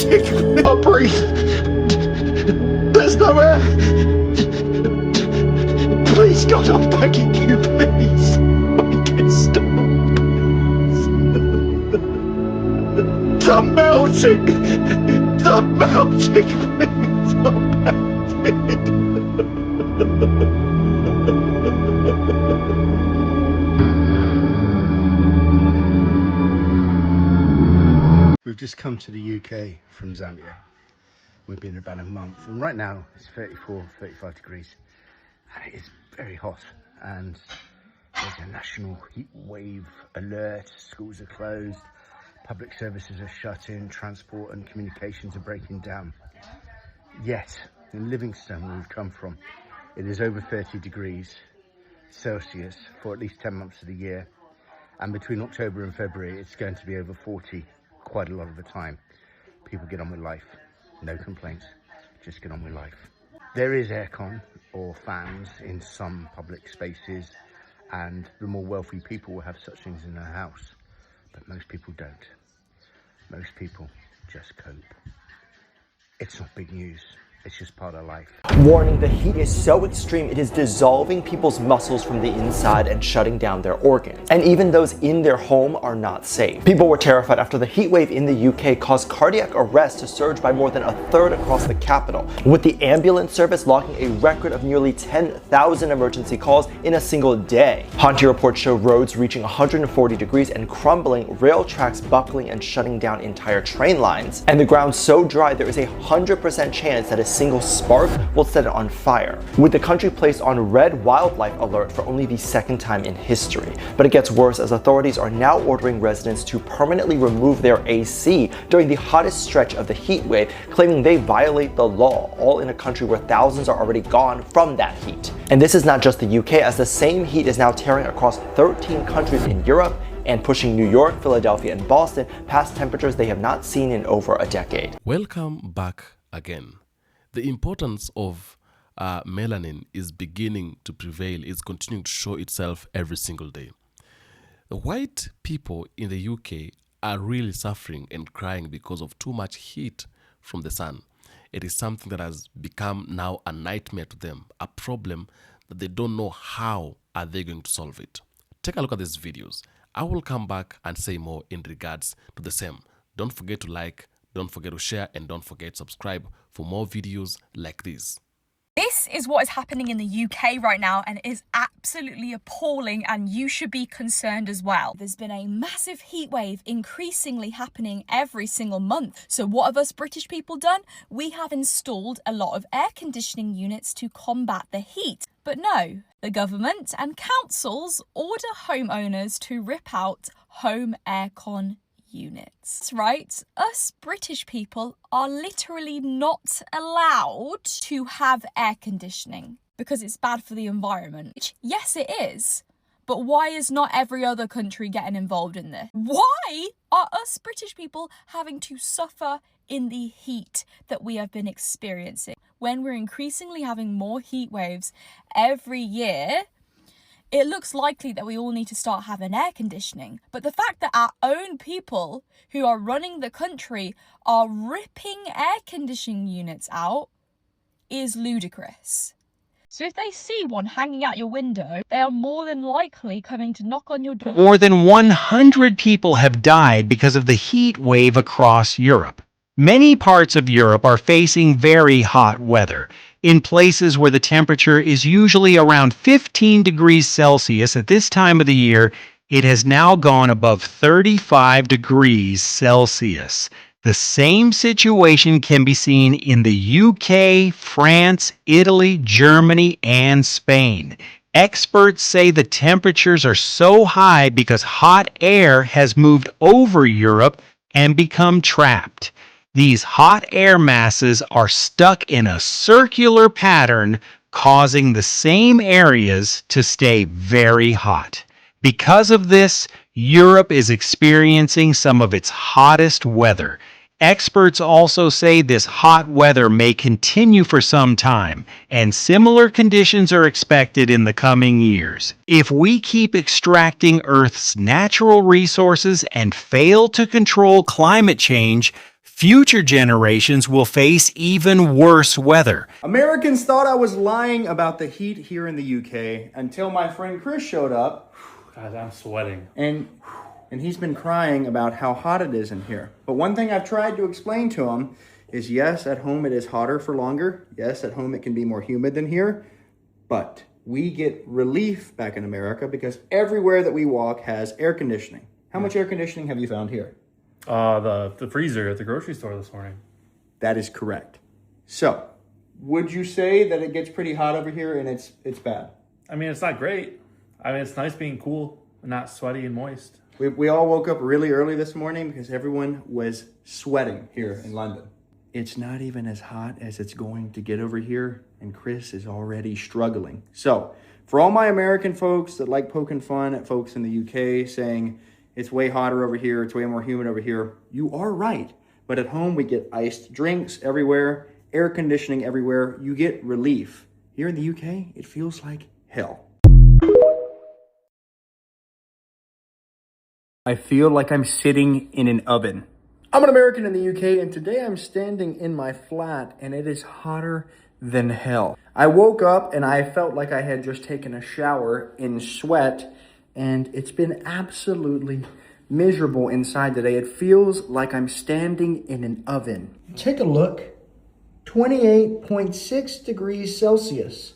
melting. I can't breathe. There's no air. Please, God, I'm begging you, please. Make it stop. The melting. The melting. Please, I'm We've just come to the UK from Zambia. We've been about a month, and right now it's 34, 35 degrees, and it is very hot, and there's a national heat wave alert. Schools are closed, public services are shut in, transport and communications are breaking down. Yet, in Livingstone, where we've come from, it is over 30 degrees Celsius for at least 10 months of the year, and between October and February it's going to be over 40 quite a lot of the time. People get on with life. No complaints, just get on with life. There is aircon or fans in some public spaces, and the more wealthy people will have such things in their house, but most people don't. Most people just cope. It's not big news. It's just part of life. Warning, the heat is so extreme it is dissolving people's muscles from the inside and shutting down their organs. And even those in their home are not safe. People were terrified after the heat wave in the UK caused cardiac arrest to surge by more than a third across the capital, with the ambulance service logging a record of nearly 10,000 emergency calls in a single day. Haunting reports show roads reaching 140 degrees and crumbling, rail tracks buckling and shutting down entire train lines, and the ground so dry there is a 100% chance that a single spark will set it on fire, with the country placed on red wildlife alert for only the second time in history. But it gets worse, as authorities are now ordering residents to permanently remove their AC during the hottest stretch of the heat wave, claiming they violate the law, all in a country where thousands are already gone from that heat. And this is not just the UK, as the same heat is now tearing across 13 countries in Europe and pushing New York, Philadelphia, and Boston past temperatures they have not seen in over a decade. Welcome back again. The importance of melanin is beginning to prevail, is continuing to show itself every single day. The white people in the UK are really suffering and crying because of too much heat from the sun. It is something that has become now a nightmare to them, a problem that they don't know how are they going to solve it. Take a look at these videos. I will come back and say more in regards to the same. Don't forget to like, don't forget to share, and don't forget to subscribe for more videos like this. This is what is happening in the UK right now, and it is absolutely appalling, and you should be concerned as well. There's been a massive heat wave increasingly happening every single month. So what have us British people done? We have installed a lot of air conditioning units to combat the heat. But no, the government and councils order homeowners to rip out home aircon units. That's right, us British people are literally not allowed to have air conditioning because it's bad for the environment. Which, yes, it is. But why is not every other country getting involved in this? Why are us British people having to suffer in the heat that we have been experiencing when we're increasingly having more heat waves every year? It looks likely that we all need to start having air conditioning. But the fact that our own people who are running the country are ripping air conditioning units out is ludicrous. So if they see one hanging out your window, they are more than likely coming to knock on your door. More than 100 people have died because of the heat wave across Europe. Many parts of Europe are facing very hot weather. In places where the temperature is usually around 15 degrees Celsius at this time of the year, it has now gone above 35 degrees Celsius. The same situation can be seen in the UK, France, Italy, Germany, and Spain. Experts say the temperatures are so high because hot air has moved over Europe and become trapped. These hot air masses are stuck in a circular pattern, causing the same areas to stay very hot. Because of this, Europe is experiencing some of its hottest weather. Experts also say this hot weather may continue for some time, and similar conditions are expected in the coming years. If we keep extracting Earth's natural resources and fail to control climate change, future generations will face even worse weather. Americans thought I was lying about the heat here in the UK until my friend Chris showed up. God, I'm sweating. And he's been crying about how hot it is in here. But one thing I've tried to explain to him is, yes, at home it is hotter for longer. Yes, at home it can be more humid than here. But we get relief back in America because everywhere that we walk has air conditioning. How much air conditioning have you found here? The freezer at the grocery store this morning. That is correct. So, would you say that it gets pretty hot over here and it's bad? I mean, it's not great. I mean, it's nice being cool and not sweaty and moist. We all woke up really early this morning because everyone was sweating here in London. It's not even as hot as it's going to get over here, and Chris is already struggling. So, for all my American folks that like poking fun at folks in the UK saying it's way hotter over here, it's way more humid over here, you are right. But at home, we get iced drinks everywhere, air conditioning everywhere. You get relief. Here in the UK, it feels like hell. I feel like I'm sitting in an oven. I'm an American in the UK, and today I'm standing in my flat, and it is hotter than hell. I woke up, and I felt like I had just taken a shower in sweat, and it's been absolutely miserable inside today. It feels like I'm standing in an oven. Take a look. 28.6 degrees Celsius.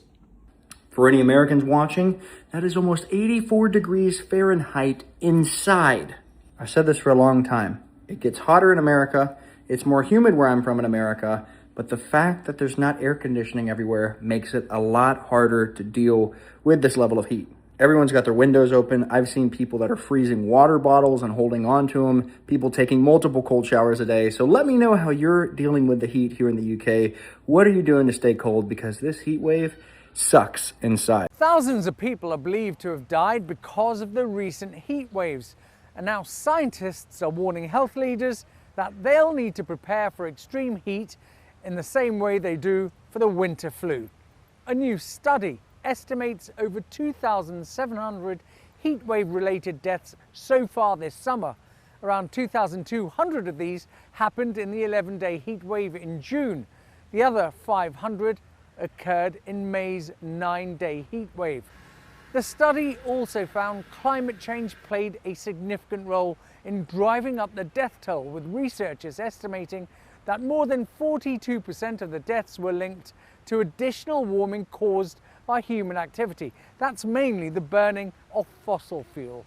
For any Americans watching, that is almost 84 degrees Fahrenheit inside. I've said this for a long time. It gets hotter in America. It's more humid where I'm from in America. But the fact that there's not air conditioning everywhere makes it a lot harder to deal with this level of heat. Everyone's got their windows open. I've seen people that are freezing water bottles and holding on to them. People taking multiple cold showers a day. So let me know how you're dealing with the heat here in the UK. What are you doing to stay cold? Because this heat wave sucks inside. Thousands of people are believed to have died because of the recent heat waves. And now scientists are warning health leaders that they'll need to prepare for extreme heat in the same way they do for the winter flu. A new study estimates over 2,700 heatwave-related deaths so far this summer. Around 2,200 of these happened in the 11-day heatwave in June. The other 500 occurred in May's 9-day heatwave. The study also found climate change played a significant role in driving up the death toll, with researchers estimating that more than 42% of the deaths were linked to additional warming caused by human activity. That's mainly the burning of fossil fuel.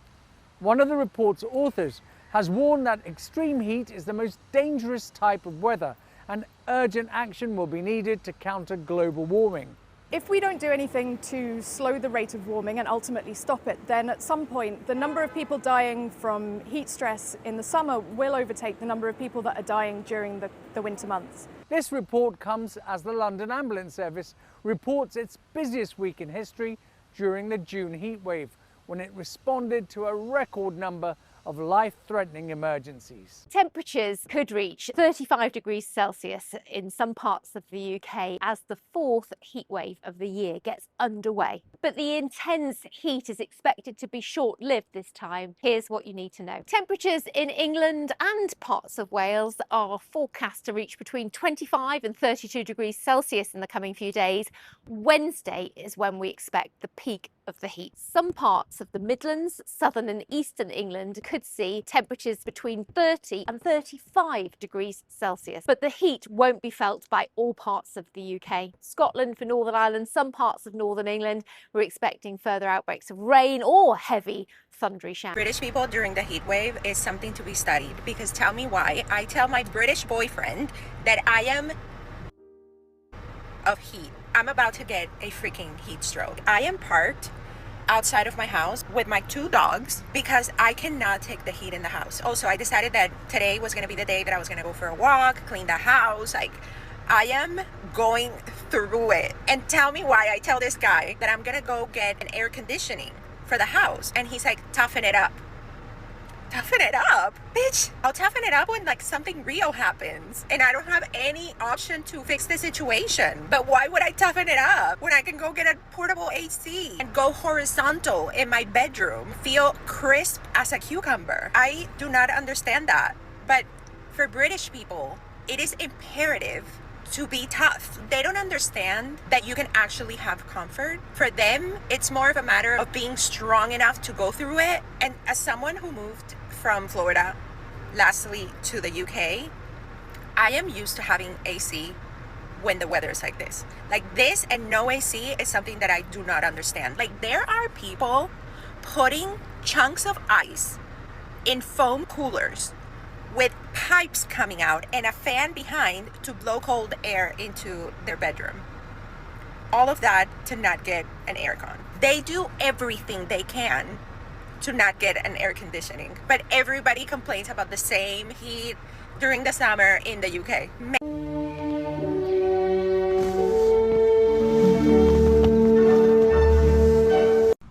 One of the report's authors has warned that extreme heat is the most dangerous type of weather, and urgent action will be needed to counter global warming. If we don't do anything to slow the rate of warming and ultimately stop it, then at some point the number of people dying from heat stress in the summer will overtake the number of people that are dying during the winter months. This report comes as the London Ambulance Service reports its busiest week in history during the June heatwave, when it responded to a record number of life-threatening emergencies. Temperatures could reach 35 degrees Celsius in some parts of the UK as the fourth heatwave of the year gets underway. But the intense heat is expected to be short-lived this time. Here's what you need to know. Temperatures in England and parts of Wales are forecast to reach between 25 and 32 degrees Celsius in the coming few days. Wednesday is when we expect the peak of the heat. Some parts of the Midlands, southern and eastern England could see temperatures between 30 and 35 degrees Celsius, but the heat won't be felt by all parts of the UK. Scotland for Northern Ireland, some parts of Northern England, we're expecting further outbreaks of rain or heavy thundery showers. British people during the heat wave is something to be studied, because tell me why. I tell my British boyfriend that I am of heat. I'm about to get a freaking heat stroke. I am parked outside of my house with my 2 dogs because I cannot take the heat in the house. Also, I decided that today was going to be the day that I was going to go for a walk, clean the house. Like, I am going through it. And tell me why I tell this guy that I'm going to go get an air conditioning for the house. And he's like, toughen it up. Toughen it up? Bitch, I'll toughen it up when like something real happens and I don't have any option to fix the situation. But why would I toughen it up when I can go get a portable AC and go horizontal in my bedroom, feel crisp as a cucumber? I do not understand that. But for British people, it is imperative to be tough. They don't understand that you can actually have comfort. For them, it's more of a matter of being strong enough to go through it. And as someone who moved from Florida, lastly, to the UK, I am used to having AC when the weather is like this. Like this and no AC is something that I do not understand. Like there are people putting chunks of ice in foam coolers with pipes coming out and a fan behind to blow cold air into their bedroom. All of that to not get an aircon. They do everything they can to not get an air conditioning, but everybody complains about the same heat during the summer in the UK.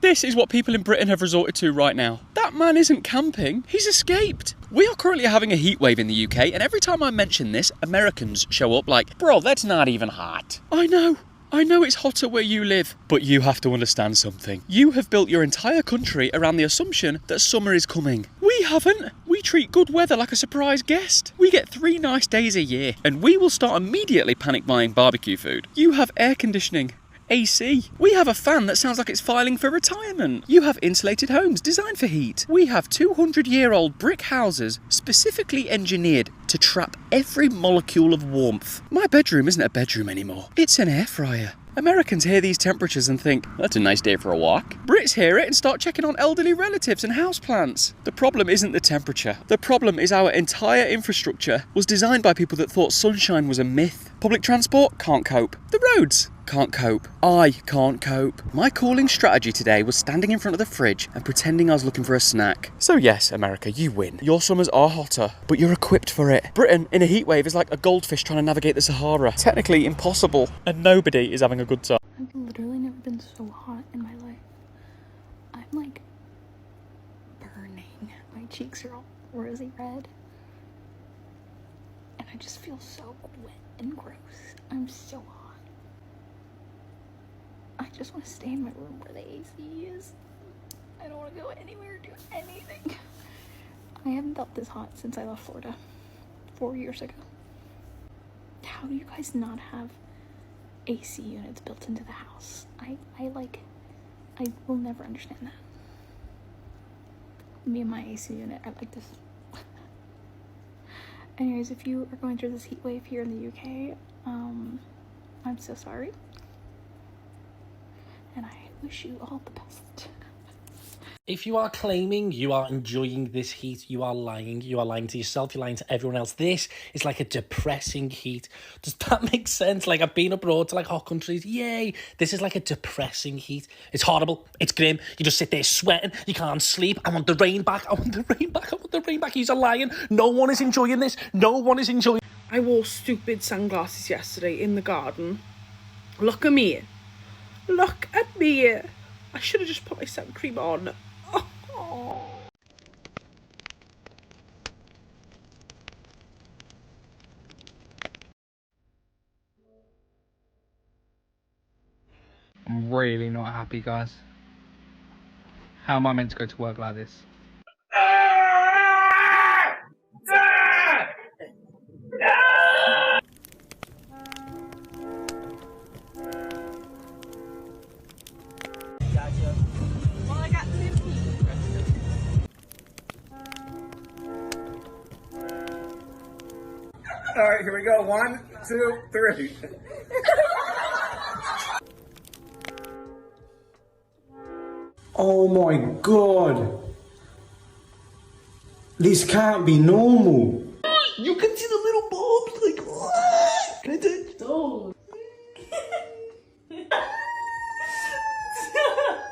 This is what people in Britain have resorted to right now. That man isn't camping, he's escaped. We are currently having a heatwave in the UK, and every time I mention this, Americans show up like, bro, that's not even hot. I know it's hotter where you live, but you have to understand something. You have built your entire country around the assumption that summer is coming. We haven't. We treat good weather like a surprise guest. We get 3 nice days a year, and we will start immediately panic buying barbecue food. You have air conditioning. AC. We have a fan that sounds like it's filing for retirement. You have insulated homes designed for heat. We have 200-year-old brick houses specifically engineered to trap every molecule of warmth. My bedroom isn't a bedroom anymore. It's an air fryer. Americans hear these temperatures and think, that's a nice day for a walk. Brits hear it and start checking on elderly relatives and houseplants. The problem isn't the temperature. The problem is our entire infrastructure was designed by people that thought sunshine was a myth. Public transport can't cope. The roads can't cope. I can't cope. My cooling strategy today was standing in front of the fridge and pretending I was looking for a snack. So yes, America, you win. Your summers are hotter, but you're equipped for it. Britain in a heatwave is like a goldfish trying to navigate the Sahara. Technically impossible, and nobody is having a good time. I've literally never been so hot in my life. I'm like burning. My cheeks are all rosy red. And I just feel so wet and gross. I'm so hot. I just want to stay in my room where the AC is. I don't want to go anywhere or do anything. I haven't felt this hot since I left Florida 4 years ago. How do you guys not have AC units built into the house? I will never understand that. Me and my AC unit are like this. Anyways, if you are going through this heat wave here in the UK, I'm so sorry. And I wish you all the best. If you are claiming you are enjoying this heat, you are lying. You are lying to yourself, you're lying to everyone else. This is like a depressing heat. Does that make sense? Like, I've been abroad to like hot countries. Yay. This is like a depressing heat. It's horrible. It's grim. You just sit there sweating. You can't sleep. I want the rain back. I want the rain back. I want the rain back. He's a lion. No one is enjoying this. No one is enjoying. I wore stupid sunglasses yesterday in the garden. Look at me. Look at me. I should have just put my sun cream on. Oh. I'm really not happy, guys. How am I meant to go to work like this? All right, here we go. 1, 2, 3. Oh my god. This can't be normal. You can see the little bulbs. Like, what? Can I touch those?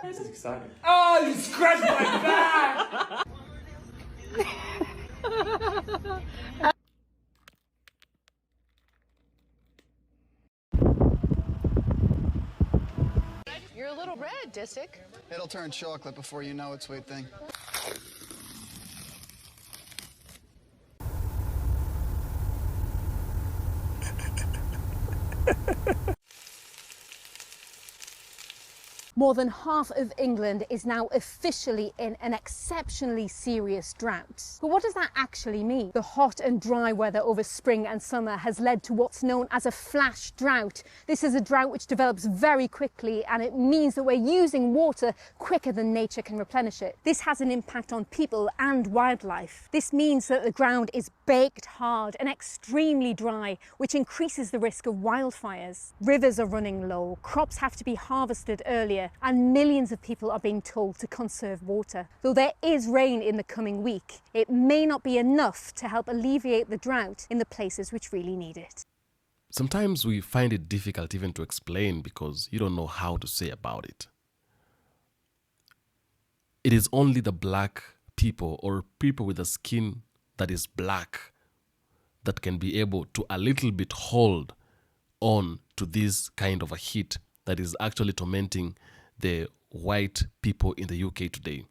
This is exciting. Oh, you scratched my back! You're a little red, Disick. It'll turn chocolate before you know it, sweet thing. More than half of England is now officially in an exceptionally serious drought. But what does that actually mean? The hot and dry weather over spring and summer has led to what's known as a flash drought. This is a drought which develops very quickly, and it means that we're using water quicker than nature can replenish it. This has an impact on people and wildlife. This means that the ground is baked hard and extremely dry, which increases the risk of wildfires. Rivers are running low, crops have to be harvested earlier, and millions of people are being told to conserve water. Though there is rain in the coming week, it may not be enough to help alleviate the drought in the places which really need it. Sometimes we find it difficult even to explain because you don't know how to say about it. It is only the black people or people with a skin that is black that can be able to a little bit hold on to this kind of a heat that is actually tormenting the white people in the UK today.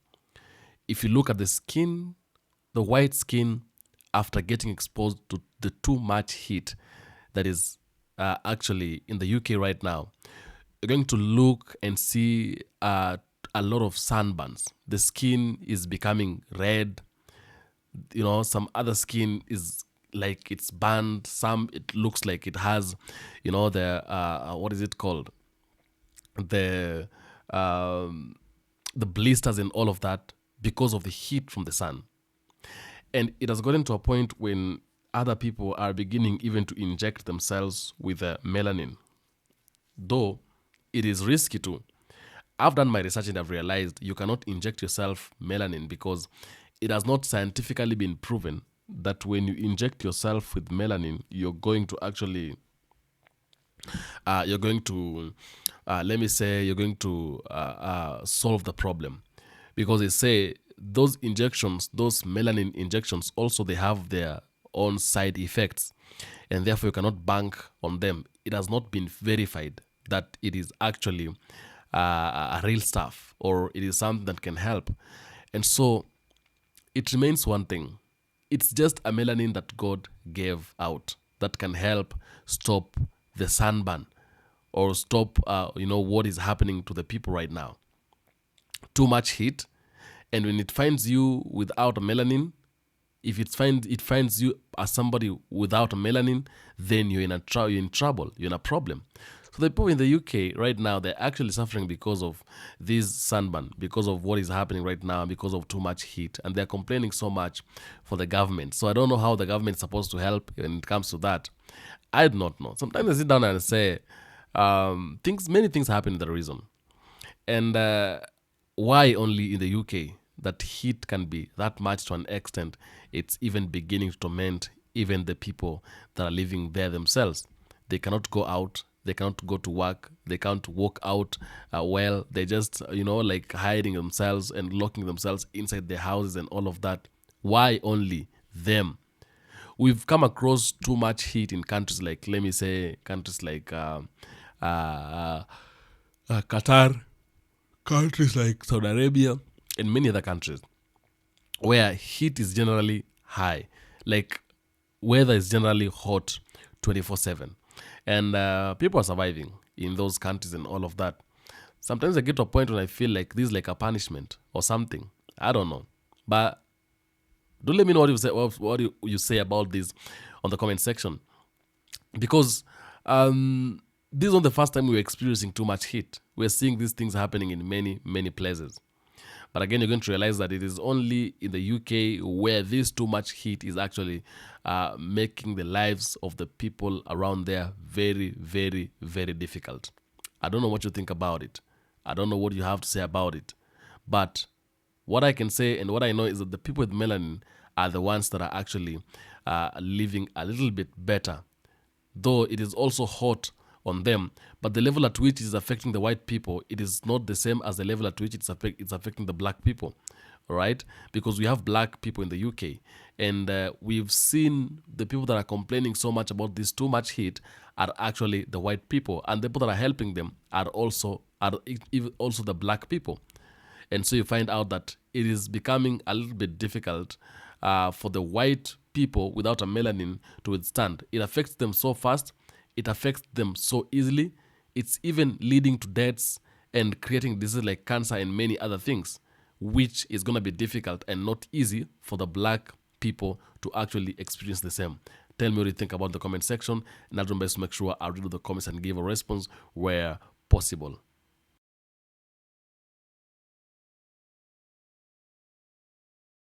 If you look at the skin, the white skin, after getting exposed to the too much heat that is actually in the UK right now, you're going to look and see a lot of sunburns. The skin is becoming red. You know, some other skin is like it's burned. Some it looks like it has, you know, the what is it called? The blisters and all of that because of the heat from the sun. And it has gotten to a point when other people are beginning even to inject themselves with melanin. Though it is risky too. I've done my research and I've realized you cannot inject yourself melanin because it has not scientifically been proven that when you inject yourself with melanin, you're going to actually solve the problem. Because they say those injections, those melanin injections, also they have their own side effects, and therefore you cannot bank on them. It has not been verified that it is actually a real stuff or it is something that can help. And so it remains one thing. It's just a melanin that God gave out that can help stop the sunburn or stop what is happening to the people right now. Too much heat, and when it finds you without a melanin, if it finds you as somebody without a melanin, then you're in trouble, you're in a problem. So the people in the UK right now, they're actually suffering because of this sunburn, because of what is happening right now, because of too much heat, and they're complaining so much for the government. So I don't know how the government is supposed to help when it comes to that. I do not know. Sometimes I sit down and say, many things happen in the reason. And why only in the UK that heat can be that much to an extent, it's even beginning to torment even the people that are living there themselves. They cannot go out, they cannot go to work, they can't walk out they just, like hiding themselves and locking themselves inside their houses and all of that. Why only them? We've come across too much heat in countries like, countries like Qatar, countries like Saudi Arabia, and many other countries where heat is generally high, like weather is generally hot 24/7, and people are surviving in those countries and all of that. Sometimes I get to a point when I feel like this is like a punishment or something. I don't know, but do let me know what you say about this on the comment section, because this is not the first time we're experiencing too much heat. We're seeing these things happening in many places. But again, you're going to realize that it is only in the UK where this too much heat is actually making the lives of the people around there very, very, very difficult. I don't know what you think about it. I don't know what you have to say about it. But what I can say and what I know is that the people with melanin are the ones that are actually living a little bit better. Though it is also hot on them, but the level at which it is affecting the white people, it is not the same as the level at which it's affecting the black people, right? Because we have black people in the UK, and we've seen the people that are complaining so much about this too much heat are actually the white people, and the people that are helping them are also the black people. And so you find out that it is becoming a little bit difficult for the white people without a melanin to withstand. It affects them so fast. It affects them so easily. It's even leading to deaths and creating diseases like cancer and many other things, which is going to be difficult and not easy for the black people to actually experience the same. Tell me what you think about the comment section, and I'll do my best to make sure I read the comments and give a response where possible.